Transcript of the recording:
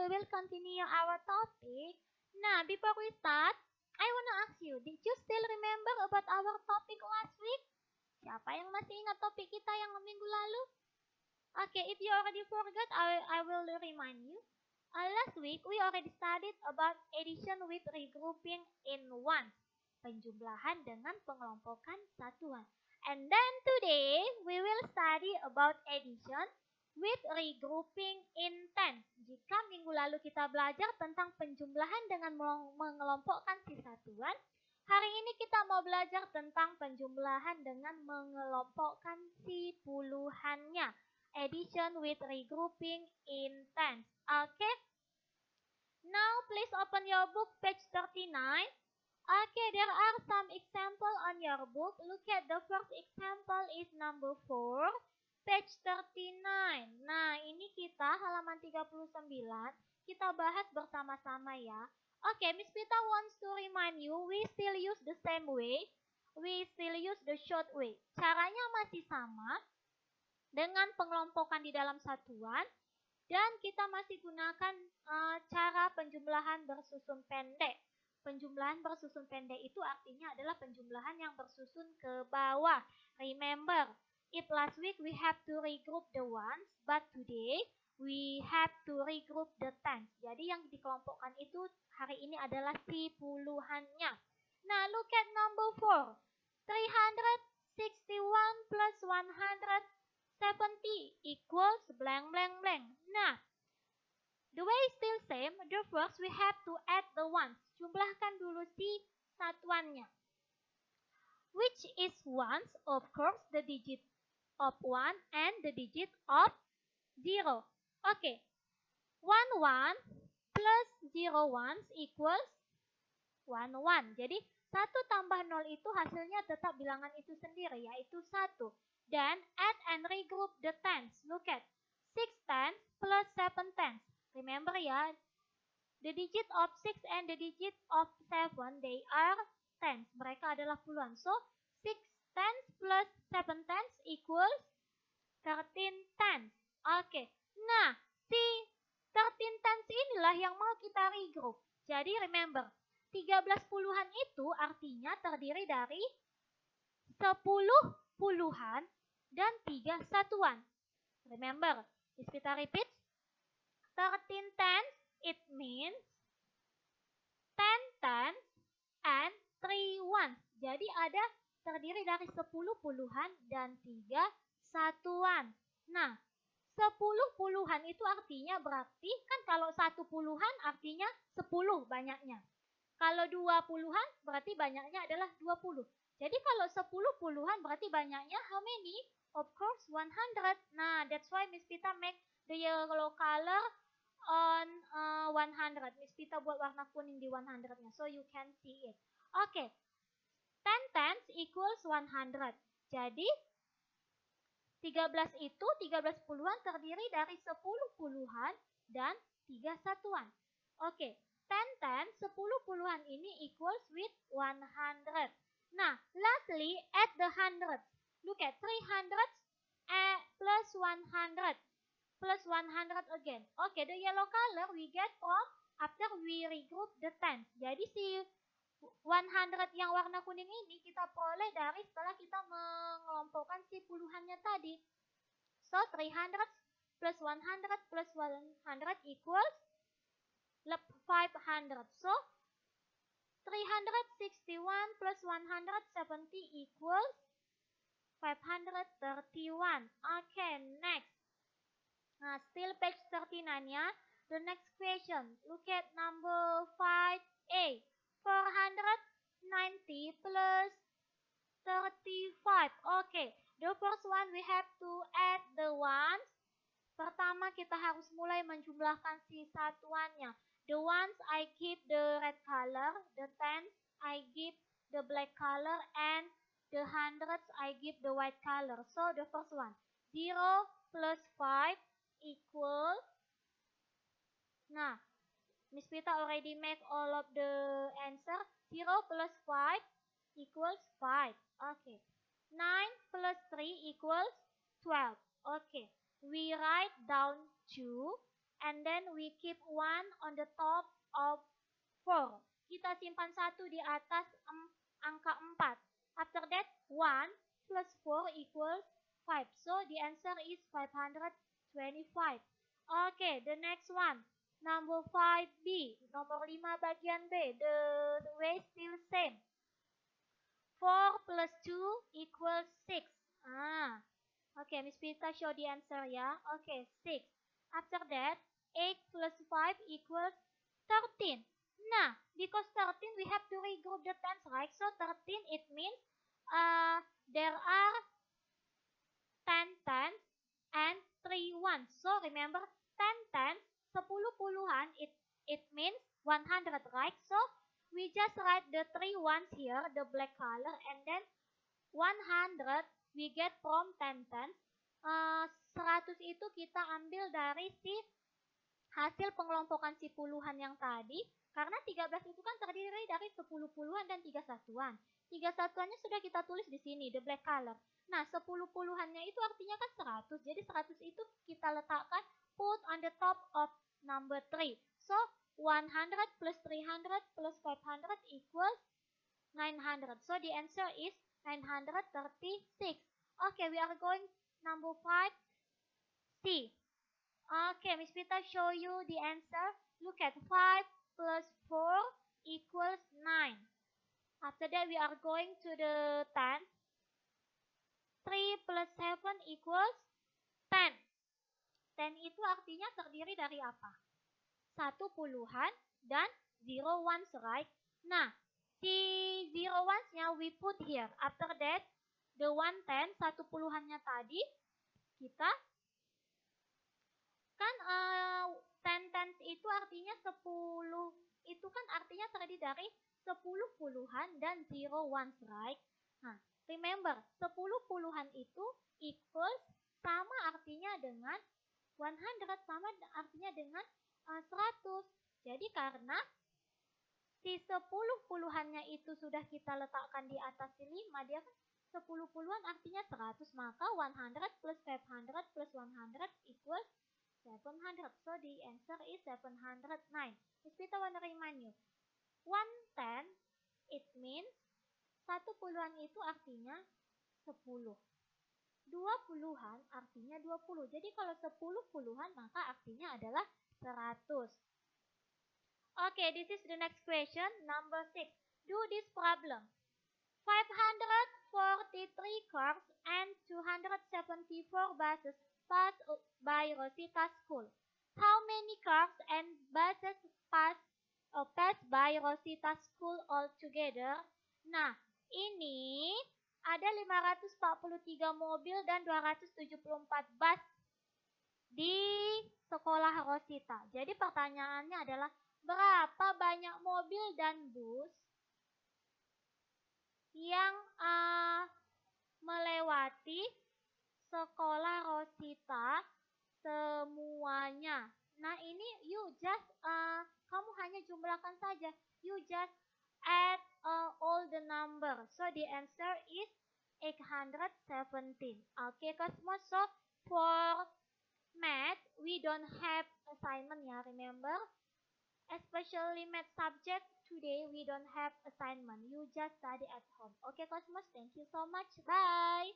will continue our topic. Nah, before we start, I wanna ask you, did you still remember about our topic last week? Siapa yang masih ingat topik kita yang minggu lalu? Okay, if you already forgot, I will remind you. Last week, we already studied about addition with regrouping in ones. Penjumlahan dengan pengelompokan satuan. And then today, we will study about addition with regrouping in tens. Jika minggu lalu kita belajar tentang penjumlahan dengan mengelompokkan si satuan, hari ini kita mau belajar tentang penjumlahan dengan mengelompokkan si puluhannya. Addition with regrouping in tens. Okay? Now, please open your book, page 39. Okay, there are some example on your book. Look at the first example is number 4, page 39. Nah, ini kita halaman 39. Kita bahas bersama-sama ya. Okay, Miss Pita wants to remind you, we still use the same way. We still use the short way. Caranya masih sama dengan pengelompokan di dalam satuan. Dan kita masih gunakan cara penjumlahan bersusun pendek. Penjumlahan bersusun pendek itu artinya adalah penjumlahan yang bersusun ke bawah. Remember, if last week we have to regroup the ones, but today we have to regroup the tens. Jadi yang dikelompokkan itu hari ini adalah si puluhannya. Nah, look at number 4. 361 plus 170 equals blank blank blank. Nah, the way is still same. The first we have to add the ones. Jumlahkan dulu si satuannya. Which is ones? Of course, the digit of 1 and the digit of 0. Okay. 1 1 plus 0 ones equals 1 1. Jadi 1 tambah 0 itu hasilnya tetap bilangan itu sendiri, yaitu 1. Then add and regroup the tens. Look at 6 tens plus 7 tens. Remember ya, the digit of 6 and the digit of 7, they are tens. Mereka adalah puluhan. So, 6 tens plus 7 tens equals 13 tens. Oke. Nah, si 13 tens inilah yang mau kita regroup. Jadi remember, 13 puluhan itu artinya terdiri dari 10 puluhan dan 3 satuan. Remember, Miss Pita repeat. 13 tens, it means 10 tens and 3 ones. Jadi ada terdiri dari 10 puluhan dan 3 satuan. Nah, 10 puluhan itu artinya berarti, kan kalau 1 puluhan artinya 10 banyaknya. Kalau 2 puluhan berarti banyaknya adalah 20. Jadi kalau 10 puluhan berarti banyaknya how many? Of course 100. Nah, that's why Miss Pita make the yellow color on 100. Miss Pita buat warna kuning di 100-nya, so you can see it. Oke. 10 tens equals 100. Jadi 13 itu 13 puluhan terdiri dari 10 puluhan dan 3 satuan. Oke. 10 tens, 10 puluhan ini equals with 100. Nah, lastly, add the hundreds. Look at 300 plus 100 plus 100 again. Okay, the yellow color we get from after we regroup the tens. Jadi si 100 yang warna kuning ini kita peroleh dari setelah kita mengelompokkan si puluhannya tadi. So, 300 plus 100 plus 100 equals 500. So, 361 plus 170 equals 531. Okay, next. Nah, still page 39 ya. The next question. Look at number 5A. 490 plus 35. Okay, the first one we have to add the ones. Pertama kita harus mulai menjumlahkan si satuannya. The ones I give the red color, the tens I give the black color, and the hundreds I give the white color. So the first one, 0 plus 5 equals. Nah, Miss Pita already make all of the answer. 0 plus 5 equals 5. Okay. 9 plus 3 equals 12. Okay. We write down 2 and then we keep 1 on the top of 4. Kita simpan 1 di atas angka 4. After that, 1 plus 4 equals 5. So the answer is 525. Okay, the next one. Number 5B. Nomor 5 bagian B. The way still same. 4 plus 2 equals 6. Okay, Miss Pita show the answer ya. Okay, 6. After that, 8 plus 5 equals 13. Nah, because 13 we have to regroup the tens, right? So 13 it means there are 10 tens and 3 ones. So remember 10 tens, 10 puluhan, it means 100, right? So we just write the 3 ones here, the black color, and then 100 we get from 10 tens. 100 itu kita ambil dari si hasil pengelompokan si puluhan yang tadi. Karena 13 itu kan terdiri dari 10 puluhan dan 3 satuan. 3 satuannya sudah kita tulis di sini, the black color. Nah, 10 puluhannya itu artinya kan 100. Jadi 100 itu kita letakkan put on the top of number 3. So, 100 plus 300 plus 500 equals 900. So, the answer is 936. Okay, we are going number 5, C. Okay, Miss Pita show you the answer. Look at 5 plus 4 equals 9. After that, we are going to the 10. 3 plus 7 equals 10. 10 itu artinya terdiri dari apa? 1 puluhan dan 0 ones, right? Nah, si 0 ones-nya we put here. After that, the 110, 1 puluhannya tadi, kita kan 10 tens itu artinya 10, itu kan artinya terdiri dari 10 puluhan dan 0 ones, right? Nah, remember, 10 puluhan itu equals sama artinya dengan 100, sama artinya dengan 100. Jadi karena si 10 puluhannya itu sudah kita letakkan di atas si 5, dia kan 10 puluhan artinya 100, maka 100 plus 500 plus 100 equals 700. So the answer is 709. Miss Pita want to remind you, 110 it means 1 puluhan itu artinya 10. 2 puluhan artinya 20. Jadi kalau 10 puluhan maka artinya adalah 100. Okay, this is the next question, number 6. Do this problem. 543 cars and 274 buses pass by Rosita School. How many cars and buses pass by Rosita School altogether? Nah, ini ada 543 mobil dan 274 bus di sekolah Rosita. Jadi pertanyaannya adalah berapa banyak mobil dan bus yang melewati sekolah Rosita semuanya. Nah, ini you just kamu hanya jumlahkan saja. You just add all the number. So the answer is 817. Okay, Cosmos. So for math, we don't have assignment ya, remember? Especially math subject, today we don't have assignment. You just study at home. Okay, Cosmos, thank you so much. Bye.